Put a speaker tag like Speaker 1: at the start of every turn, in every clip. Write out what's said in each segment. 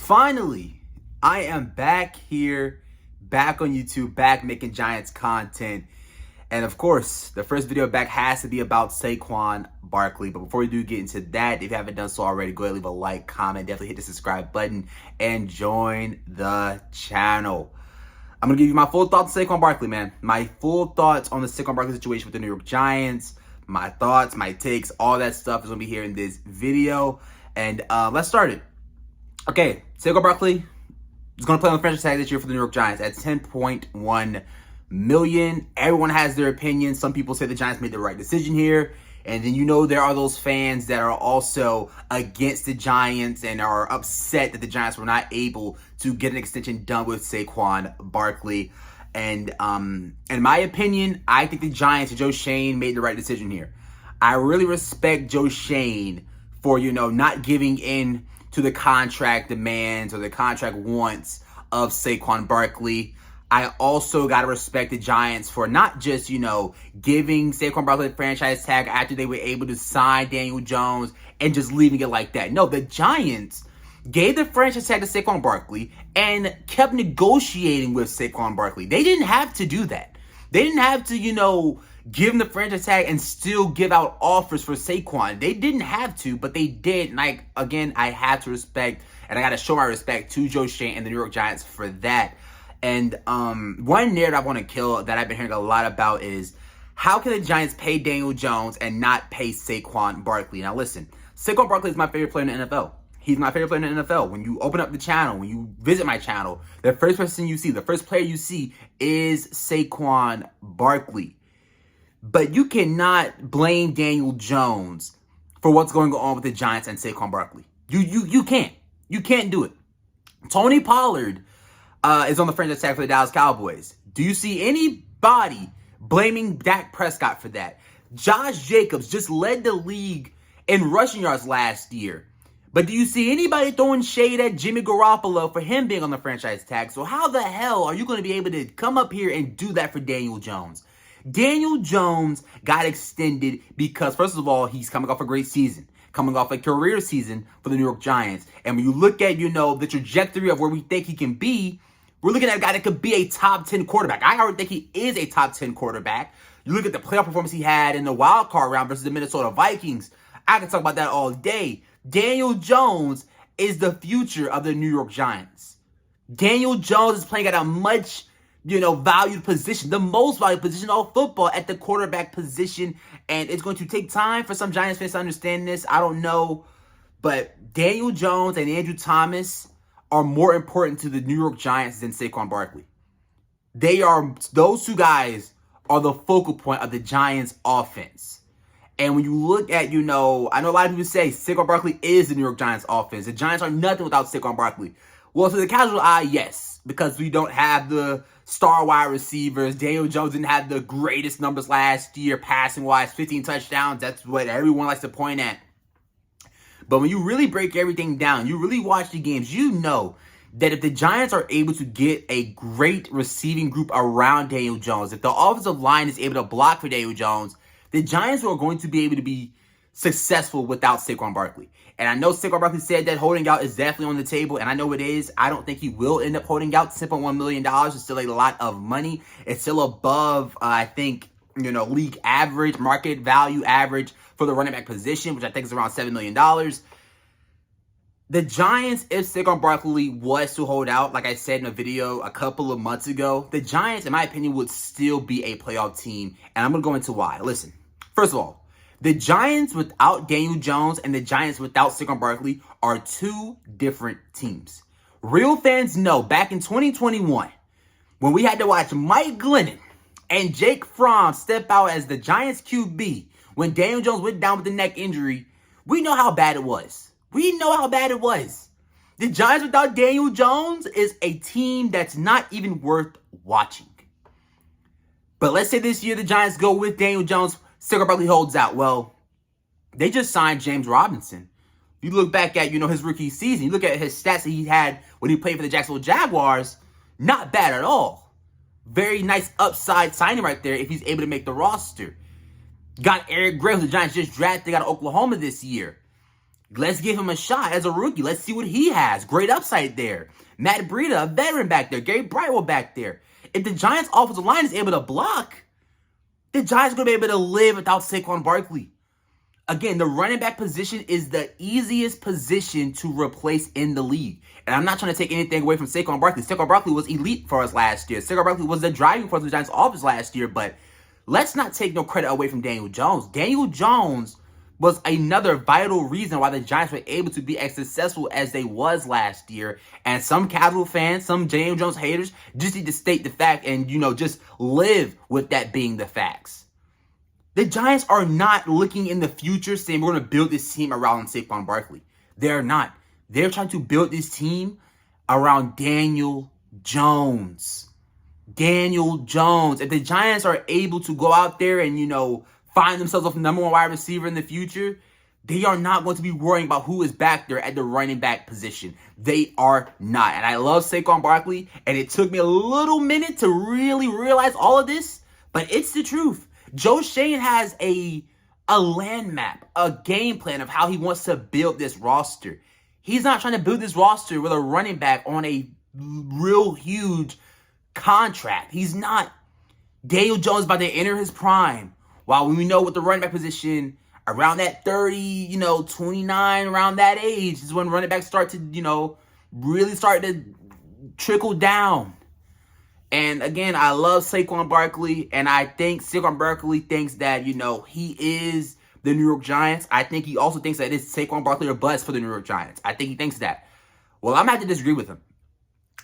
Speaker 1: Finally, I am back here, back on YouTube, back making Giants content. And of course, the first video back has to be about Saquon Barkley. But before we do get into that, if you haven't done so already, go ahead and leave a like, comment, definitely hit the subscribe button, and join the channel. I'm going to give you my full thoughts on Saquon Barkley, man. My full thoughts on the Saquon Barkley situation with the New York Giants. My thoughts, my takes, all that stuff is going to be here in this video. And let's start it. Okay, Saquon Barkley is going to play on the franchise tag this year for the New York Giants at $10.1 million. Everyone has their opinion. Some people say the Giants made the right decision here. And then there are those fans that are also against the Giants and are upset that the Giants were not able to get an extension done with Saquon Barkley. And in my opinion, I think the Giants and Joe Schoen made the right decision here. I really respect Joe Schoen for, not giving in to the contract demands or the contract wants of Saquon Barkley. I also got to respect the Giants for not just, giving Saquon Barkley the franchise tag after they were able to sign Daniel Jones and just leaving it like that. No, the Giants gave the franchise tag to Saquon Barkley and kept negotiating with Saquon Barkley. They didn't have to do that. They didn't have to, give him the franchise tag and still give out offers for Saquon. They didn't have to, but they did. And I have to respect, and I got to show my respect to Joe Schoen and the New York Giants for that. And one narrative I want to kill that I've been hearing a lot about is, how can the Giants pay Daniel Jones and not pay Saquon Barkley? Now listen, Saquon Barkley is my favorite player in the NFL. He's my favorite player in the NFL. When you open up the channel, when you visit my channel, the first person you see, the first player you see is Saquon Barkley. But you cannot blame Daniel Jones for what's going on with the Giants and Saquon Barkley. You can't. You can't do it. Tony Pollard is on the franchise tag for the Dallas Cowboys. Do you see anybody blaming Dak Prescott for that? Josh Jacobs just led the league in rushing yards last year. But do you see anybody throwing shade at Jimmy Garoppolo for him being on the franchise tag? So how the hell are you going to be able to come up here and do that for Daniel Jones? Daniel Jones got extended because, first of all, he's coming off a great season, coming off a career season for the New York Giants. And when you look at, the trajectory of where we think he can be, we're looking at a guy that could be a top 10 quarterback. I already think he is a top 10 quarterback. You look at the playoff performance he had in the wild card round versus the Minnesota Vikings. I can talk about that all day. Daniel Jones is the future of the New York Giants. Daniel Jones is playing at a much valued position, the most valued position of football at the quarterback position. And it's going to take time for some Giants fans to understand this. I don't know. But Daniel Jones and Andrew Thomas are more important to the New York Giants than Saquon Barkley. Those two guys are the focal point of the Giants offense. And when you look at, I know a lot of people say Saquon Barkley is the New York Giants offense. The Giants are nothing without Saquon Barkley. Well, to the casual eye, yes, because we don't have the star wide receivers. Daniel Jones didn't have the greatest numbers last year, passing-wise, 15 touchdowns. That's what everyone likes to point at. But when you really break everything down, you really watch the games, you know that if the Giants are able to get a great receiving group around Daniel Jones, if the offensive line is able to block for Daniel Jones, the Giants are going to be able to be successful without Saquon Barkley. And I know Saquon Barkley said that holding out is definitely on the table, and I know it is. I don't think he will end up holding out. $10.1 million is still a lot of money. It's still above, I think, league average, market value average for the running back position, which I think is around $7 million. The Giants, if Saquon Barkley was to hold out, like I said in a video a couple of months ago, the Giants, in my opinion, would still be a playoff team. And I'm going to go into why. Listen, first of all, the Giants without Daniel Jones and the Giants without Saquon Barkley are two different teams. Real fans know back in 2021, when we had to watch Mike Glennon and Jake Fromm step out as the Giants QB when Daniel Jones went down with the neck injury, we know how bad it was. We know how bad it was. The Giants without Daniel Jones is a team that's not even worth watching. But let's say this year the Giants go with Daniel Jones, Saquon Barkley holds out. Well, they just signed James Robinson. You look back at, his rookie season. You look at his stats that he had when he played for the Jacksonville Jaguars. Not bad at all. Very nice upside signing right there if he's able to make the roster. Got Eric Gray, who the Giants just drafted out of Oklahoma this year. Let's give him a shot as a rookie. Let's see what he has. Great upside there. Matt Breida, a veteran back there. Gary Brightwell back there. If the Giants' offensive line is able to block, the Giants are going to be able to live without Saquon Barkley. Again, the running back position is the easiest position to replace in the league. And I'm not trying to take anything away from Saquon Barkley. Saquon Barkley was elite for us last year. Saquon Barkley was the driving force of the Giants' offense last year. But let's not take no credit away from Daniel Jones. Daniel Jones was another vital reason why the Giants were able to be as successful as they was last year. And some casual fans, some Daniel Jones haters, just need to state the fact and, just live with that being the facts. The Giants are not looking in the future saying we're going to build this team around Saquon Barkley. They're not. They're trying to build this team around Daniel Jones. Daniel Jones. If the Giants are able to go out there and, find themselves a number one wide receiver in the future, they are not going to be worrying about who is back there at the running back position. They are not. And I love Saquon Barkley, and it took me a little minute to really realize all of this, but it's the truth. Joe Schoen has a land map, a game plan of how he wants to build this roster. He's not trying to build this roster with a running back on a real huge contract. He's not. Daniel Jones is about to enter his prime. While we know with the running back position, around that 30, 29, around that age is when running backs start to, really start to trickle down. And again, I love Saquon Barkley, and I think Saquon Barkley thinks that, he is the New York Giants. I think he also thinks that it's Saquon Barkley or bust for the New York Giants. I think he thinks that. Well, I'm going to have to disagree with him.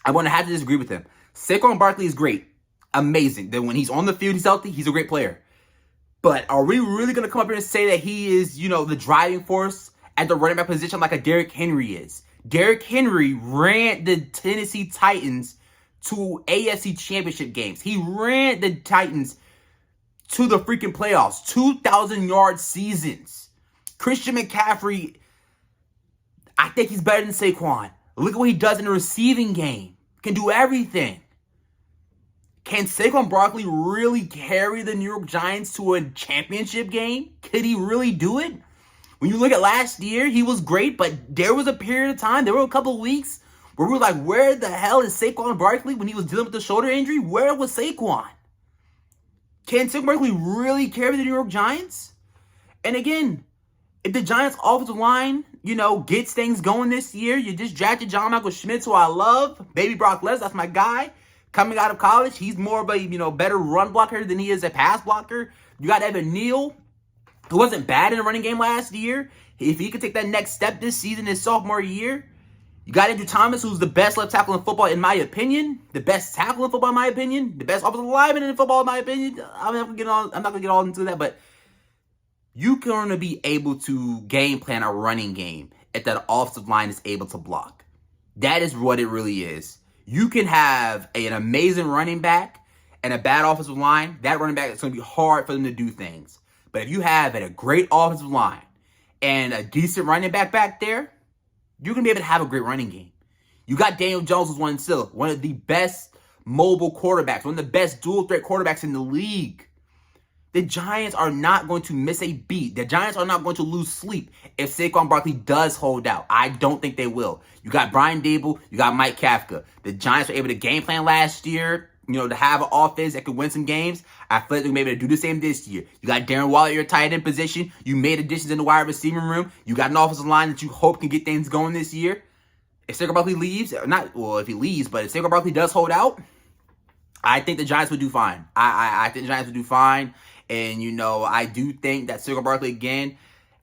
Speaker 1: I'm going to have to disagree with him. Saquon Barkley is great. Amazing. Then when he's on the field, he's healthy. He's a great player. But are we really going to come up here and say that he is, the driving force at the running back position like a Derrick Henry is? Derrick Henry ran the Tennessee Titans to AFC Championship games. He ran the Titans to the freaking playoffs. 2,000-yard seasons. Christian McCaffrey, I think he's better than Saquon. Look at what he does in the receiving game. Can do everything. Can Saquon Barkley really carry the New York Giants to a championship game? Could he really do it? When you look at last year, he was great, but there was a period of time, there were a couple of weeks where we were like, where the hell is Saquon Barkley when he was dealing with the shoulder injury? Where was Saquon? Can Saquon Barkley really carry the New York Giants? And again, if the Giants' offensive line, gets things going this year, you just drafted John Michael Schmitz, who I love. Baby Brock Lesnar, that's my guy. Coming out of college, he's more of a, better run blocker than he is a pass blocker. You got Evan Neal, who wasn't bad in the running game last year. If he could take that next step this season, his sophomore year. You got Andrew Thomas, who's the best left tackle in football, in my opinion. The best tackle in football, in my opinion. The best offensive lineman in football, in my opinion. I'm not going to get all into that, but you're going to be able to game plan a running game if that offensive line is able to block. That is what it really is. You can have an amazing running back and a bad offensive line. That running back, it's going to be hard for them to do things. But if you have a great offensive line and a decent running back there, you're going to be able to have a great running game. You got Daniel Jones, who's one of the best mobile quarterbacks, one of the best dual threat quarterbacks in the league. The Giants are not going to miss a beat. The Giants are not going to lose sleep if Saquon Barkley does hold out. I don't think they will. You got Brian Dable. You got Mike Kafka. The Giants were able to game plan last year, to have an offense that could win some games. I feel like they're able to do the same this year. You got Darren Waller at your tight end position. You made additions in the wide receiving room. You got an offensive line that you hope can get things going this year. If Saquon Barkley leaves, if he leaves, but if Saquon Barkley does hold out, I think the Giants would do fine. I think the Giants would do fine. And, I do think that Saquon Barkley, again,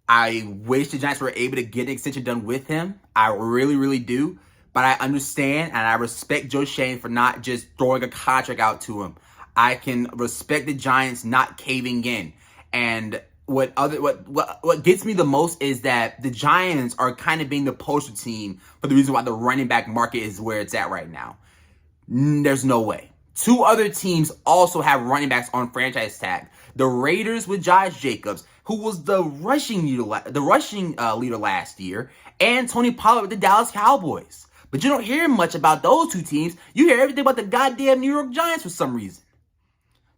Speaker 1: I wish the Giants were able to get an extension done with him. I really, really do. But I understand and I respect Joe Schoen for not just throwing a contract out to him. I can respect the Giants not caving in. And what gets me the most is that the Giants are kind of being the poster team for the reason why the running back market is where it's at right now. There's no way. Two other teams also have running backs on franchise tag. The Raiders with Josh Jacobs, who was the rushing leader last year, and Tony Pollard with the Dallas Cowboys. But you don't hear much about those two teams. You hear everything about the goddamn New York Giants for some reason.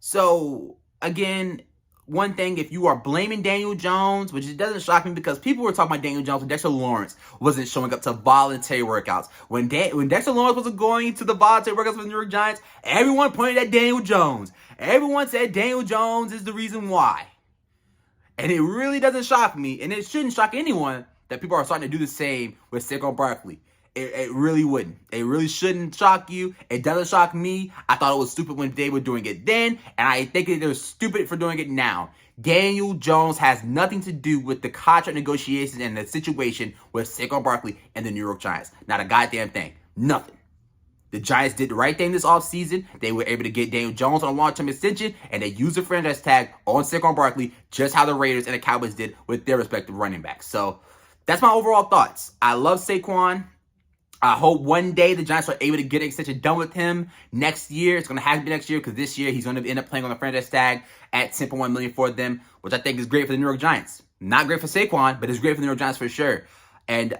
Speaker 1: So, again, one thing, if you are blaming Daniel Jones, which it doesn't shock me because people were talking about Daniel Jones when Dexter Lawrence wasn't showing up to voluntary workouts. When Dexter Lawrence wasn't going to the voluntary workouts with the New York Giants, everyone pointed at Daniel Jones. Everyone said Daniel Jones is the reason why. And it really doesn't shock me, and it shouldn't shock anyone, that people are starting to do the same with Saquon Barkley. It really wouldn't. It really shouldn't shock you. It doesn't shock me. I thought it was stupid when they were doing it then, and I think they're stupid for doing it now. Daniel Jones has nothing to do with the contract negotiations and the situation with Saquon Barkley and the New York Giants. Not a goddamn thing. Nothing. The Giants did the right thing this offseason. They were able to get Daniel Jones on a long-term extension, and they used the franchise tag on Saquon Barkley, just how the Raiders and the Cowboys did with their respective running backs. So that's my overall thoughts. I love Saquon. I hope one day the Giants are able to get an extension done with him next year. It's going to have to be next year because this year he's going to end up playing on the franchise tag at $10.1 million for them, which I think is great for the New York Giants. Not great for Saquon, but it's great for the New York Giants for sure. And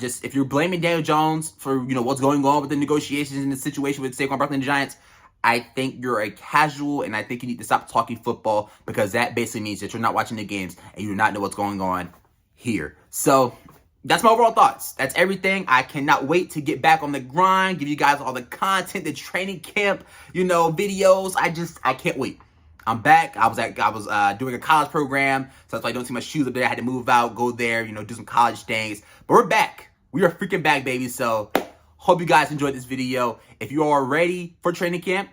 Speaker 1: just if you're blaming Daniel Jones for what's going on with the negotiations and the situation with Saquon Barkley and the Giants, I think you're a casual, and I think you need to stop talking football because that basically means that you're not watching the games and you do not know what's going on here. So that's my overall thoughts. That's everything. I cannot wait to get back on the grind, give you guys all the content, the training camp, videos. I can't wait. I'm back. I was doing a college program, so that's why I don't see my shoes up there. I had to move out, go there, do some college things. But we're back. We are freaking back, baby. So hope you guys enjoyed this video. If you are ready for training camp,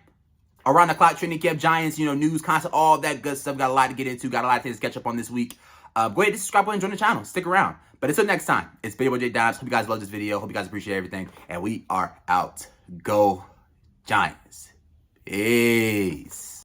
Speaker 1: around the clock training camp, Giants, news, content, all that good stuff. Got a lot to get into. Got a lot of things to catch up on this week. Go ahead and subscribe and join the channel. Stick around. But until next time, it's Baby Boy J Dimes. Hope you guys love this video. Hope you guys appreciate everything. And we are out. Go Giants. Peace.